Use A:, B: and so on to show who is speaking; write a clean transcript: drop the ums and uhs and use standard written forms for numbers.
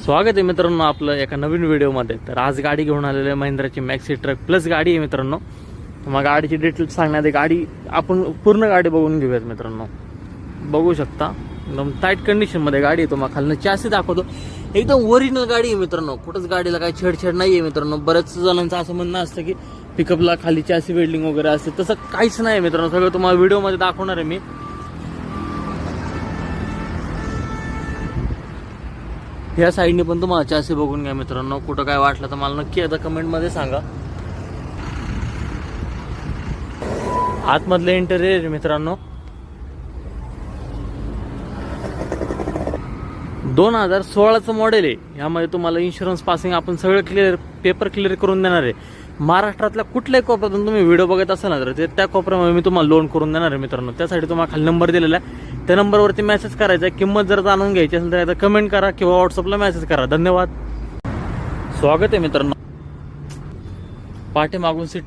A: स्वागत आहे मित्रांनो आपलं एका नवीन व्हिडिओमध्ये। तर आज गाडी घेऊन आलेली आहे महिंद्राची मॅक्सी ट्रक प्लस गाडी आहे मित्रांनो। तर मग गाडीची डिटेल्स सांगण्यात गाडी आपण पूर्ण गाडी बघून घेऊयात मित्रांनो। बघू शकता एकदम टाईट कंडिशनमध्ये गाडी आहे। तुम्हाला खालनं चॅसी दाखवतो, एकदम ओरिजिनल गाडी आहे मित्रांनो। कुठंच गाडीला काही छेडछाड नाही आहे मित्रांनो। बऱ्याच जणांचं असं म्हणणं असतं की पिकअपला खाली चॅसी वेल्डिंग वगैरे असते, तसं काहीच नाही मित्रांनो। सगळं तुम्हाला व्हिडिओमध्ये दाखवणार आहे मी। ह्या साईडने पण तुम्हाला चॅसी बघून घ्या मित्रांनो। कुठं काय वाटलं तर मला नक्की आता कमेंटमध्ये सांगा। आतमधलं इंटेरियर मित्रांनो 2016चं मॉडेल आहे। यामध्ये तुम्हाला इन्शुरन्स पासिंग आपण सगळं क्लिअर पेपर क्लिअर करून देणार आहे। महाराष्ट्रातल्या कुठल्याही कोपऱ्यातून तुम्ही व्हिडिओ बघत असाल ना तर त्या कोपऱ्यामध्ये मी तुम्हाला लोन करून देणार आहे मित्रांनो। त्यासाठी तुम्हाला खाली नंबर दिलेला आहे, त्या नंबरवरती मेसेज करायचा आहे। किंमत जर जाणून घ्यायची असेल तर आता कमेंट करा किंवा व्हॉट्सअपला मेसेज करा। धन्यवाद। स्वागत आहे मित्रांनो। पाठीमागून सीट